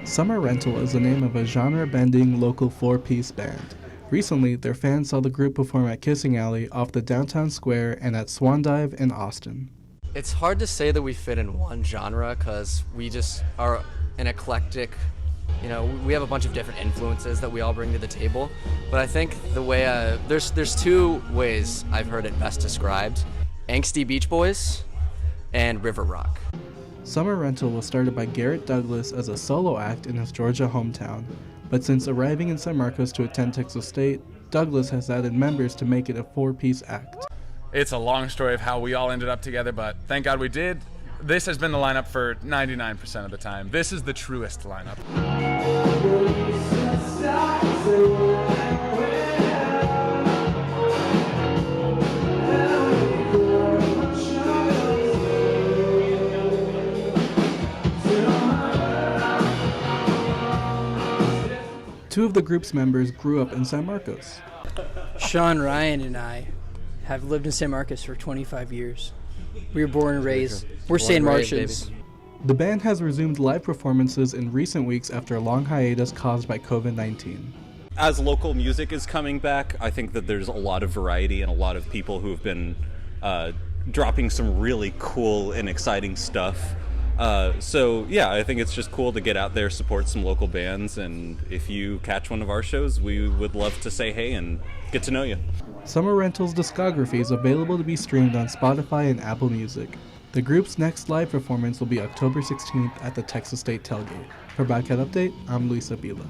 Summer Rental is the name of a genre-bending local four-piece band. Recently, their fans saw the group perform at Kissing Alley off the downtown square and at Swan Dive in Austin. It's hard to say that we fit in one genre because we just are an eclectic, we have a bunch of different influences that we all bring to the table. But I think the way, there's two ways I've heard it best described: angsty Beach Boys and river rock. Summer Rental was started by Garrett Douglas as a solo act in his Georgia hometown, but since arriving in San Marcos to attend Texas State, Douglas has added members to make it a four-piece act. It's a long story of how we all ended up together, but thank God we did. This has been the lineup for 99% of the time. This is the truest lineup. Two of the group's members grew up in San Marcos. Sean, Ryan, and I have lived in San Marcos for 25 years. We were born and raised. We're San Martians. The band has resumed live performances in recent weeks after a long hiatus caused by COVID-19. As local music is coming back, I think that there's a lot of variety and a lot of people who have been dropping some really cool and exciting stuff. So yeah, I think it's just cool to get out there, support some local bands, and if you catch one of our shows, we would love to say hey and get to know you. Summer Rental's discography is available to be streamed on Spotify and Apple Music. The group's next live performance will be October 16th at the Texas State Tailgate. For Bobcat Update, I'm Luis Avila.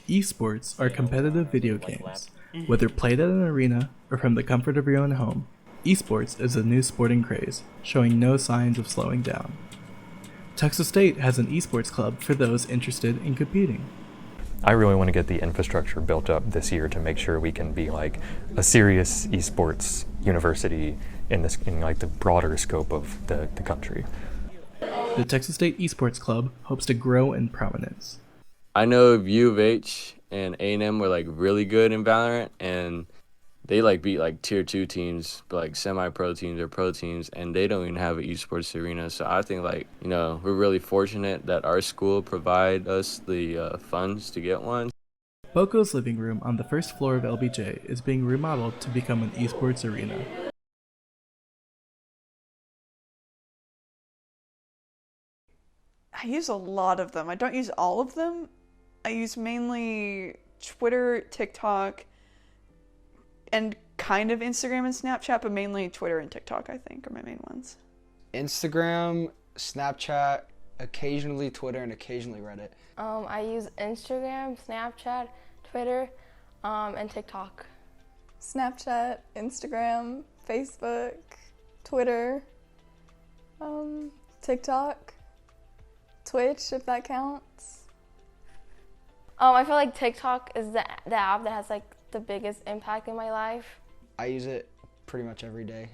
Esports are competitive video games. Whether played at an arena or from the comfort of your own home, esports is a new sporting craze, showing no signs of slowing down. Texas State has an esports club for those interested in competing. I really want to get the infrastructure built up this year to make sure we can be like a serious esports university in like the broader scope of the country. The Texas State Esports Club hopes to grow in prominence. I know U of H and A&M were like really good in Valorant, and they like beat like tier 2 teams, but like semi-pro teams or pro teams, and they don't even have an esports arena. So I think we're really fortunate that our school provide us the funds to get one. Boco's living room on the first floor of LBJ is being remodeled to become an esports arena. I use a lot of them. I don't use all of them. I use mainly Twitter, TikTok, and kind of Instagram and Snapchat, but mainly Twitter and TikTok, I think, are my main ones. Instagram, Snapchat, occasionally Twitter, and occasionally Reddit. I use Instagram, Snapchat, Twitter, and TikTok. Snapchat, Instagram, Facebook, Twitter, TikTok, Twitch, if that counts. I feel like TikTok is the app that has like the biggest impact in my life. I use it pretty much every day.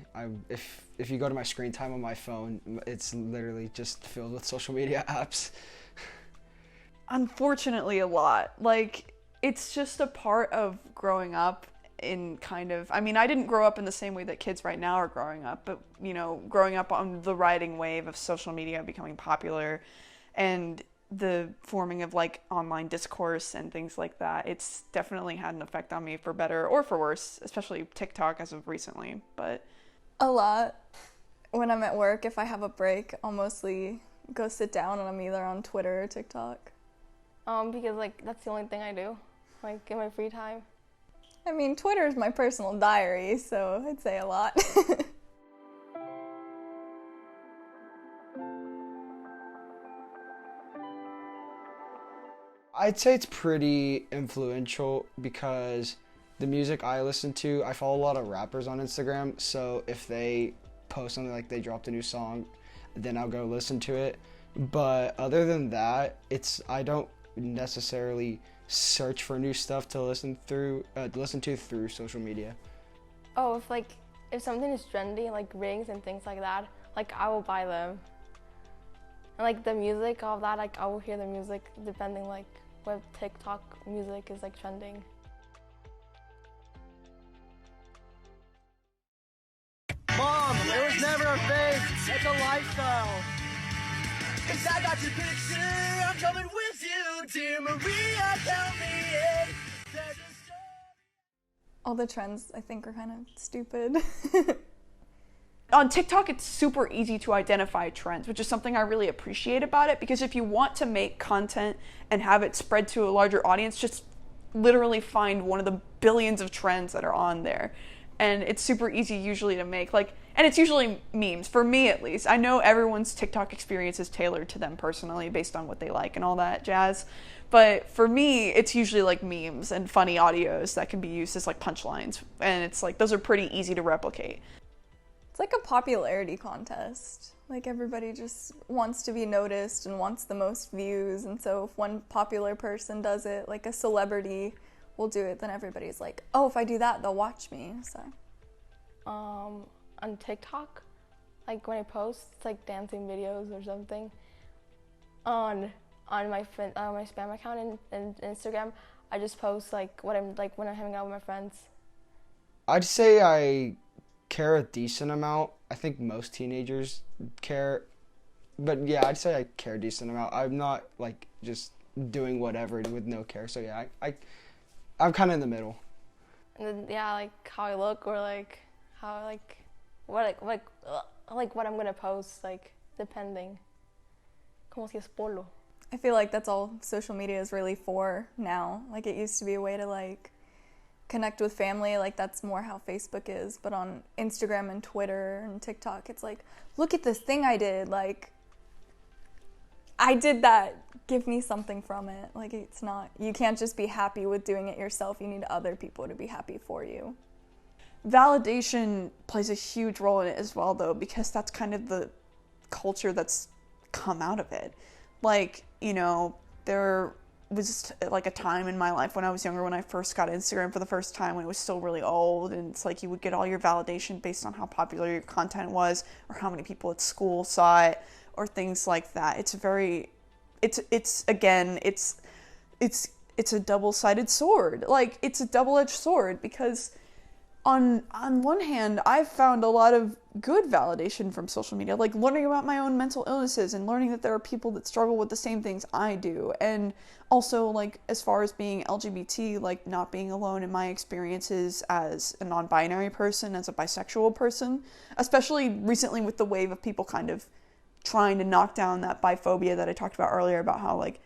If you go to my screen time on my phone, it's literally just filled with social media apps. Unfortunately, a lot. Like, it's just a part of growing up in I didn't grow up in the same way that kids right now are growing up, but, growing up on the riding wave of social media becoming popular and the forming of like online discourse and things like that, it's definitely had an effect on me for better or for worse, especially TikTok as of recently. But a lot. When I'm at work, if I have a break, I'll mostly go sit down and I'm either on Twitter or TikTok. Because like that's the only thing I do, like in my free time. I mean, Twitter is my personal diary, so I'd say a lot. I'd say it's pretty influential because the music I listen to, I follow a lot of rappers on Instagram, so if they post something like they dropped a new song, then I'll go listen to it. But other than that, I don't necessarily search for new stuff to listen to through social media. Oh, if something is trendy, like rings and things like that, like I will buy them. And like the music, all that, like I will hear the music depending like what TikTok music is like trending. our face. That's a lifestyle. Cause I got your picture, I'm coming with you, dear Maria, count me in. There's a story. All the trends, I think, are kind of stupid. On TikTok, it's super easy to identify trends, which is something I really appreciate about it, because if you want to make content and have it spread to a larger audience, just literally find one of the billions of trends that are on there. And it's super easy usually to make, like, and it's usually memes, for me at least. I know everyone's TikTok experience is tailored to them personally based on what they like and all that jazz. But for me, it's usually like memes and funny audios that can be used as like punchlines. And it's like, those are pretty easy to replicate. It's like a popularity contest. Like everybody just wants to be noticed and wants the most views. And so if one popular person does it, like a celebrity will do it, then everybody's like, oh, if I do that, they'll watch me. So on TikTok, like when I post, it's like dancing videos or something. On my spam account and Instagram, I just post like what I'm like when I'm hanging out with my friends. I'd say I care a decent amount. I think most teenagers care, but yeah, I'd say I care a decent amount. I'm not like just doing whatever with no care. So yeah, I'm kind of in the middle. And then yeah, like how I look or like how what I'm gonna post, like depending. Como si es polo. I feel like that's all social media is really for now. Like it used to be a way to like connect with family, like that's more how Facebook is, but on Instagram and Twitter and TikTok, it's like, look at this thing I did, like I did that, give me something from it. Like it's not, you can't just be happy with doing it yourself, you need other people to be happy for you. Validation plays a huge role in it as well though, because that's kind of the culture that's come out of it. Like, you know, there was like a time in my life when I was younger when I first got Instagram for the first time when it was still really old, and it's like you would get all your validation based on how popular your content was or how many people at school saw it or things like that. It's a double-sided sword. Like it's a double-edged sword because on one hand, I've found a lot of good validation from social media, like learning about my own mental illnesses and learning that there are people that struggle with the same things I do. And also, like, as far as being LGBT, like, not being alone in my experiences as a non-binary person, as a bisexual person, especially recently with the wave of people kind of trying to knock down that biphobia that I talked about earlier, about how, like,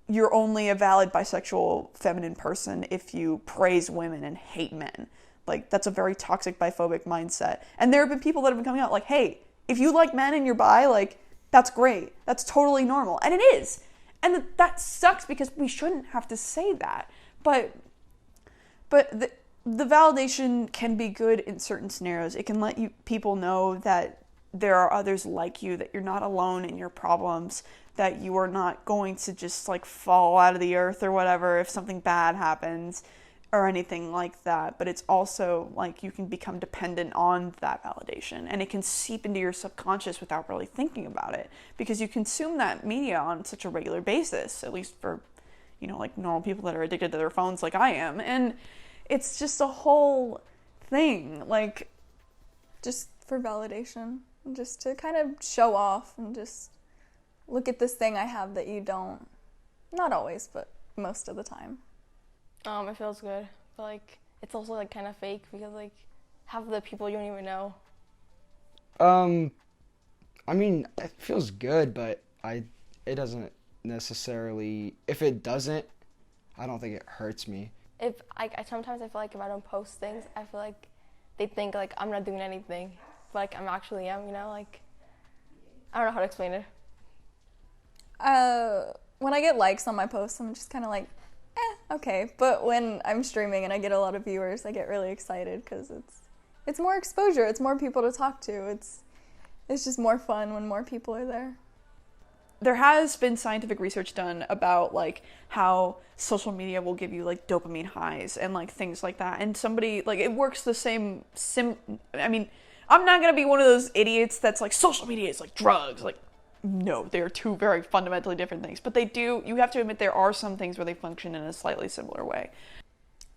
you're only a valid bisexual feminine person if you praise women and hate men. Like, that's a very toxic biphobic mindset. And there have been people that have been coming out like, hey, if you like men and you're bi, like, that's great. That's totally normal. And it is. And that sucks because we shouldn't have to say that. But the validation can be good in certain scenarios. It can let people know that there are others like you, that you're not alone in your problems, that you are not going to just, like, fall out of the earth or whatever if something bad happens or anything like that. But it's also like you can become dependent on that validation, and it can seep into your subconscious without really thinking about it because you consume that media on such a regular basis, at least for, you know, like normal people that are addicted to their phones like I am. And it's just a whole thing, like, just for validation, just to kind of show off and just look at this thing I have that you don't. Not always, but most of the time. It feels good, but like it's also like kind of fake because like half of the people you don't even know. I mean, it feels good, but it doesn't necessarily. If it doesn't, I don't think it hurts me. If I sometimes I feel like if I don't post things, I feel like they think like I'm not doing anything, but like I'm actually am. You know, like I don't know how to explain it. When I get likes on my posts, I'm just kind of like, okay. But when I'm streaming and I get a lot of viewers, I get really excited because it's more exposure. It's more people to talk to. It's just more fun when more people are there. There has been scientific research done about like how social media will give you like dopamine highs and like things like that. And somebody like it works the same. I mean, I'm not gonna be one of those idiots that's like social media is like drugs. Like, no, they are two very fundamentally different things. But they do. You have to admit there are some things where they function in a slightly similar way.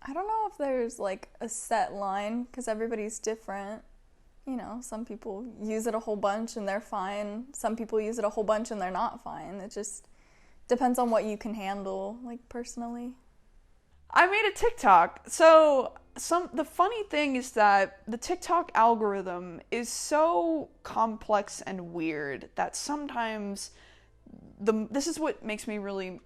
I don't know if there's like a set line because everybody's different. you know, some people use it a whole bunch and they're fine. Some people use it a whole bunch and they're not fine. It just depends on what you can handle, like, personally. I made a TikTok. So the funny thing is that the TikTok algorithm is so complex and weird that sometimes this is what makes me really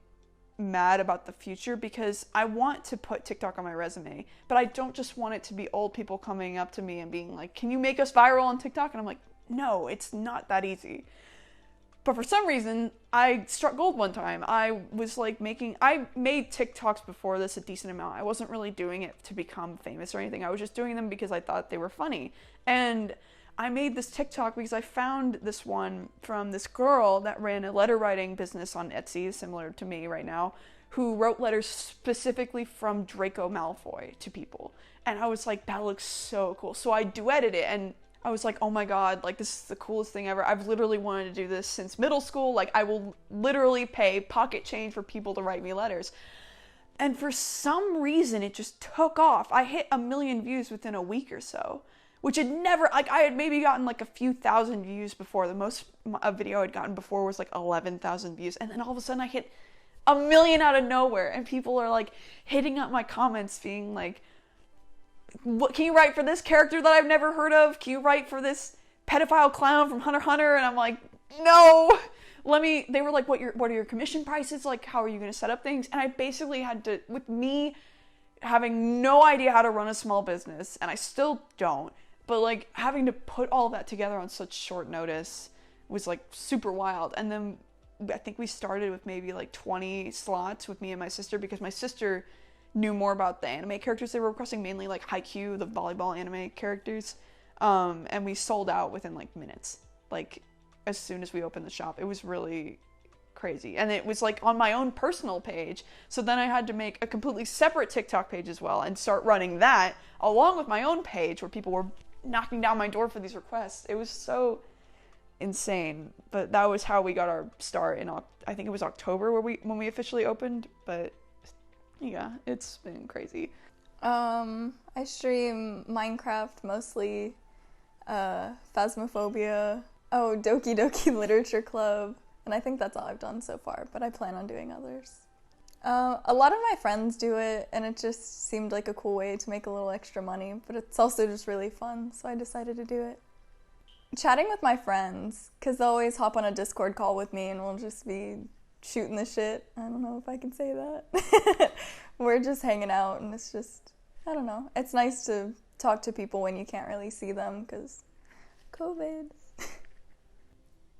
mad about the future, because I want to put TikTok on my resume, but I don't just want it to be old people coming up to me and being like, "Can you make us viral on TikTok?" And I'm like, no, it's not that easy. But for some reason, I struck gold one time. I made TikToks before this a decent amount. I wasn't really doing it to become famous or anything. I was just doing them because I thought they were funny. And I made this TikTok because I found this one from this girl that ran a letter writing business on Etsy, similar to me right now, who wrote letters specifically from Draco Malfoy to people. And I was like, that looks so cool. So I duetted it, and I was like, oh my god, like, this is the coolest thing ever. I've literally wanted to do this since middle school. Like, I will literally pay pocket change for people to write me letters. And for some reason, it just took off. I hit 1 million views within a week or so, which had never, like, I had maybe gotten like a few thousand views before. The most a video I'd gotten before was like 11,000 views. And then all of a sudden I hit 1 million out of nowhere. And people are like hitting up my comments being like, "What can you write for this character that I've never heard of? Can you write for this pedophile clown from Hunter x Hunter?" And I'm like, no, they were like, what are your commission prices? Like, how are you going to set up things? And I basically had to, with me having no idea how to run a small business, and I still don't, but like having to put all of that together on such short notice was like super wild. And then I think we started with maybe like 20 slots with me and my sister, because my sister knew more about the anime characters they were requesting, mainly like Haikyuu, the volleyball anime characters. And we sold out within like minutes, like as soon as we opened the shop. It was really crazy. And it was like on my own personal page. So then I had to make a completely separate TikTok page as well and start running that along with my own page where people were knocking down my door for these requests. It was so insane. But that was how we got our start in, I think it was October when we officially opened. But yeah, it's been crazy. I stream Minecraft mostly, Phasmophobia, Doki Doki Literature Club, and I think that's all I've done so far, but I plan on doing others. A lot of my friends do it, and it just seemed like a cool way to make a little extra money, but it's also just really fun, so I decided to do it. Chatting with my friends, because they'll always hop on a Discord call with me, and we'll just be shooting the shit. I don't know if I can say that. We're just hanging out, and it's just, I don't know. It's nice to talk to people when you can't really see them, because COVID.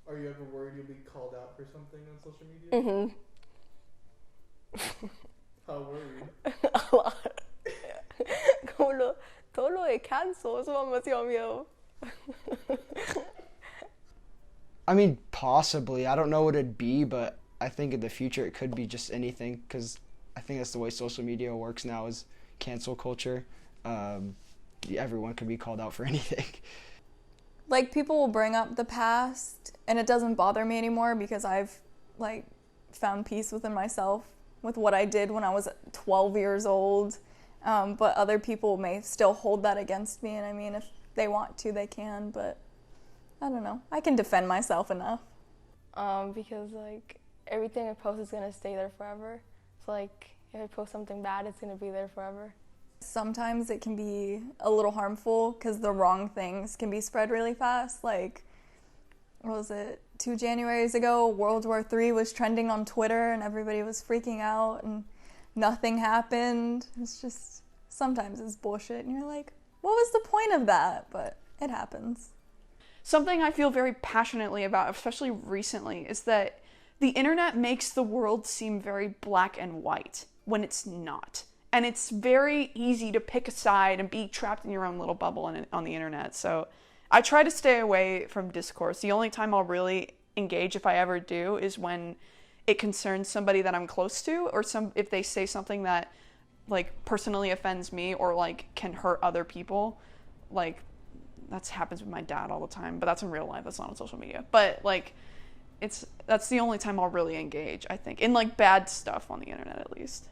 Are you ever worried you'll be called out for something on social media? Mm-hmm. How worried? A lot. Como todo lo de cancel, eso me hacía miedo. I mean, possibly. I don't know what it'd be, but I think in the future it could be just anything, because I think that's the way social media works now, is cancel culture. Everyone can be called out for anything. Like, people will bring up the past, and it doesn't bother me anymore because I've, like, found peace within myself with what I did when I was 12 years old. But other people may still hold that against me, and I mean, if they want to, they can, but I don't know. I can defend myself enough. Because, like, everything I post is going to stay there forever. So, like, if I post something bad, it's going to be there forever. Sometimes it can be a little harmful because the wrong things can be spread really fast. Like, what was it, 2 Januaries ago, World War III was trending on Twitter and everybody was freaking out and nothing happened. It's just, sometimes it's bullshit and you're like, what was the point of that? But it happens. Something I feel very passionately about, especially recently, is that the internet makes the world seem very black and white when it's not. And it's very easy to pick a side and be trapped in your own little bubble on the internet. So I try to stay away from discourse. The only time I'll really engage, if I ever do, is when it concerns somebody that I'm close to, or if they say something that, like, personally offends me or, like, can hurt other people. Like, that happens with my dad all the time, but that's in real life. That's not on social media. But, like, that's the only time I'll really engage, I think, in, like, bad stuff on the internet, at least.